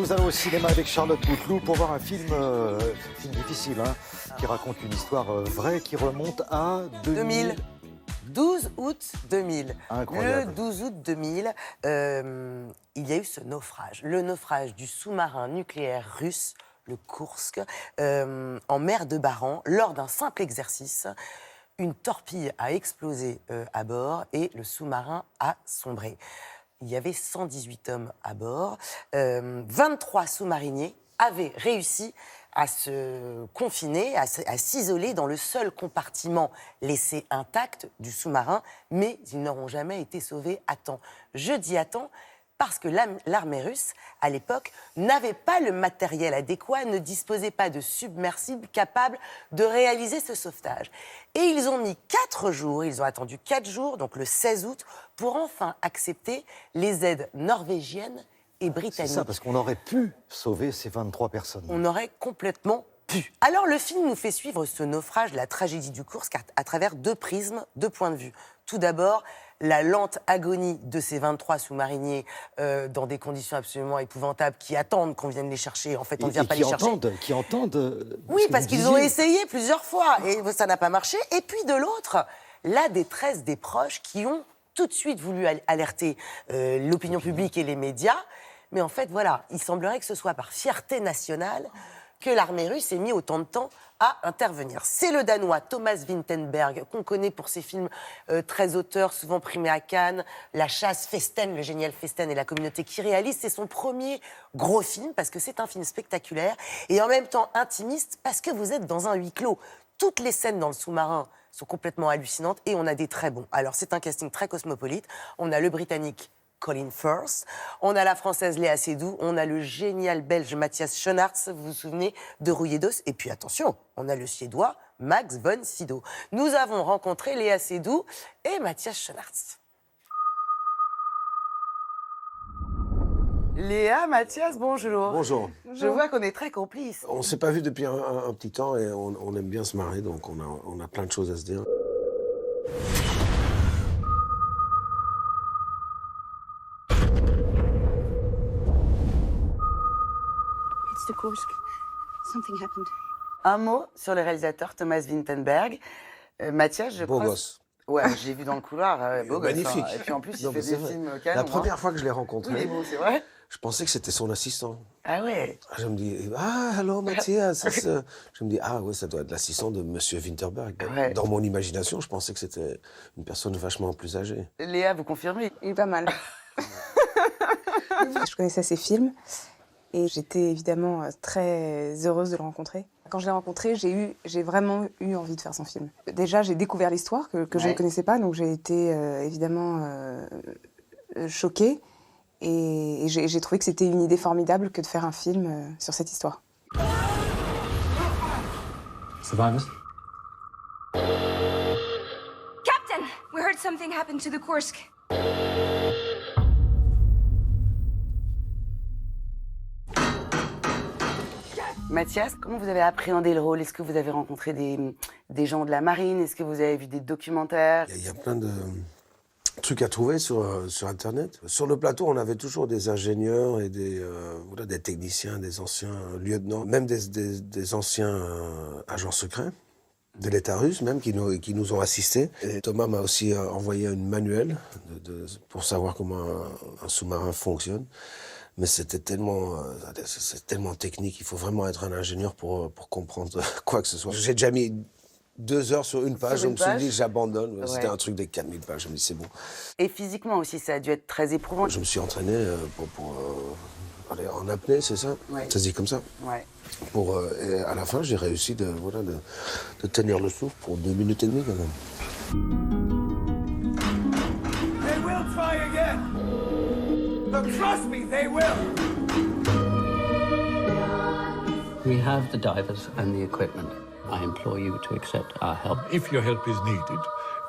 nous allons au cinéma avec Charlotte Bouteloup pour voir un film difficile, hein, qui raconte une histoire vraie qui remonte à 2000. 12 août 2000. Incroyable. Le 12 août 2000, il y a eu ce naufrage. Le naufrage du sous-marin nucléaire russe, le Kursk, en mer de Baran, lors d'un simple exercice. Une torpille a explosé à bord et le sous-marin a sombré. Il y avait 118 hommes à bord. 23 sous-mariniers avaient réussi à se confiner, à s'isoler dans le seul compartiment laissé intact du sous-marin, mais ils n'auront jamais été sauvés à temps. Je dis à temps parce que l'armée russe, à l'époque, n'avait pas le matériel adéquat, ne disposait pas de submersibles capables de réaliser ce sauvetage. Et ils ont mis 4 jours, ils ont attendu 4 jours, donc le 16 août, pour enfin accepter les aides norvégiennes et britanniques. C'est ça, parce qu'on aurait pu sauver ces 23 personnes. On aurait complètement pu. Alors le film nous fait suivre ce naufrage, la tragédie du Kursk, à travers 2 prismes, 2 points de vue. Tout d'abord, la lente agonie de ces 23 sous-mariniers dans des conditions absolument épouvantables, qui attendent qu'on vienne les chercher. En fait, on ne vient pas les chercher. Qui entendent. Oui, parce qu'ils ont essayé plusieurs fois et ça n'a pas marché. Et puis de l'autre, la détresse des proches qui ont tout de suite voulu alerter l'opinion publique et les médias. Mais en fait, voilà, il semblerait que ce soit par fierté nationale que l'armée russe ait mis autant de temps à intervenir. C'est le Danois Thomas Vinterberg, qu'on connaît pour ses films très auteurs, souvent primés à Cannes, La Chasse, Festen, le génial Festen et la communauté qui réalise. C'est son premier gros film, parce que c'est un film spectaculaire, et en même temps intimiste, parce que vous êtes dans un huis clos. Toutes les scènes dans le sous-marin sont complètement hallucinantes, et on a des très bons. Alors c'est un casting très cosmopolite. On a le Britannique Colin Firth, on a la Française Léa Seydoux, on a le génial Belge Matthias Schoenaerts, vous vous souvenez de Rouillé d'os, et puis attention, on a le Suédois Max von Sydow. Nous avons rencontré Léa Seydoux et Matthias Schoenaerts. Léa, Mathias, bonjour. Bonjour. Je vois qu'on est très complices. On ne s'est pas vu depuis un petit temps et on aime bien se marrer, donc on a plein de choses à se dire. The Kursk. Something happened. Un mot sur le réalisateur Thomas Vinterberg. Mathias, je Beau crois... gosse. Ouais, j'ai vu dans le couloir, beau gosse. Magnifique. Hein. Et puis en plus, il Non, fait mais des c'est vrai. films canons. La première fois que je l'ai rencontré, Oui, il est beau, c'est vrai. je pensais que c'était son assistant. Ah ouais. Je me dis, hello Mathias. Je me dis, ouais, ça doit être l'assistant de Monsieur Vinterberg. Ouais. Dans mon imagination, je pensais que c'était une personne vachement plus âgée. Léa, vous confirmez? Il est pas mal. Je connaissais ses films et j'étais évidemment très heureuse de le rencontrer. Quand je l'ai rencontré, j'ai vraiment eu envie de faire son film. Déjà, j'ai découvert l'histoire que je ne connaissais pas, donc j'ai été évidemment choquée. Et j'ai trouvé que c'était une idée formidable que de faire un film sur cette histoire. Survivors? Captain! We heard something happened to the Kursk. Mathias, comment vous avez appréhendé le rôle? Est-ce que vous avez rencontré des gens de la marine? Est-ce que vous avez vu des documentaires? Il y a plein de trucs à trouver sur Internet. Sur le plateau, on avait toujours des ingénieurs et des techniciens, des anciens lieutenants, même des anciens agents secrets de l'État russe, même, qui nous ont assistés. Et Thomas m'a aussi envoyé une manuel pour savoir comment un sous-marin fonctionne. Mais c'est tellement technique, il faut vraiment être un ingénieur pour comprendre quoi que ce soit. J'ai déjà mis 2 heures sur une page, je me suis dit j'abandonne. Ouais. C'était un truc de 4000 pages, je me dis c'est bon. Et physiquement aussi, ça a dû être très éprouvant. Je me suis entraîné pour aller en apnée, c'est ça? Ouais. Ça se dit comme ça? Ouais. Et à la fin, j'ai réussi de tenir le souffle pour 2 minutes et demie quand même. They will try again. But trust me, they will. We have the divers and the equipment. I implore you to accept our help. If your help is needed,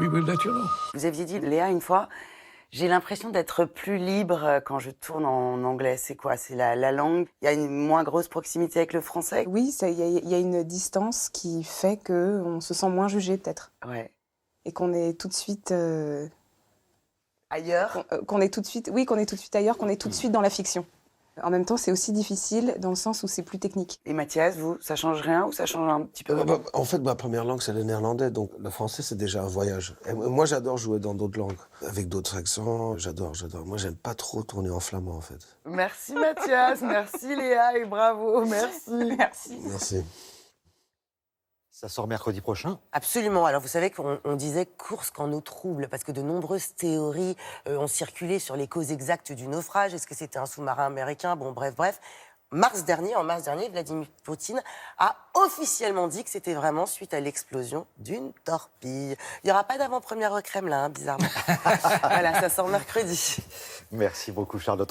we will let you know. Vous aviez dit, Léa, une fois, j'ai l'impression d'être plus libre quand je tourne en anglais. C'est quoi? C'est la langue? Il y a une moins grosse proximité avec le français? Oui, il y a une distance qui fait qu'on se sent moins jugé peut-être. Ouais. Et qu'on est tout de suite... Ailleurs? qu'on est tout de suite ailleurs, qu'on est tout de suite dans la fiction. En même temps, c'est aussi difficile dans le sens où c'est plus technique. Et Mathias, vous, ça change rien ou ça change un petit peu? En fait, ma première langue, c'est le néerlandais, donc le français, c'est déjà un voyage. Et moi, j'adore jouer dans d'autres langues, avec d'autres accents, j'adore. Moi, j'aime pas trop tourner en flamand, en fait. Merci Mathias, merci Léa et bravo, merci. Merci. Ça sort mercredi prochain. Absolument. Alors, vous savez qu'on disait course qu'en eau trouble, parce que de nombreuses théories ont circulé sur les causes exactes du naufrage. Est-ce que c'était un sous-marin américain? Bon, bref. En mars dernier, Vladimir Poutine a officiellement dit que c'était vraiment suite à l'explosion d'une torpille. Il n'y aura pas d'avant-première au Kremlin, bizarrement. Voilà, ça sort mercredi. Merci beaucoup, Charlotte.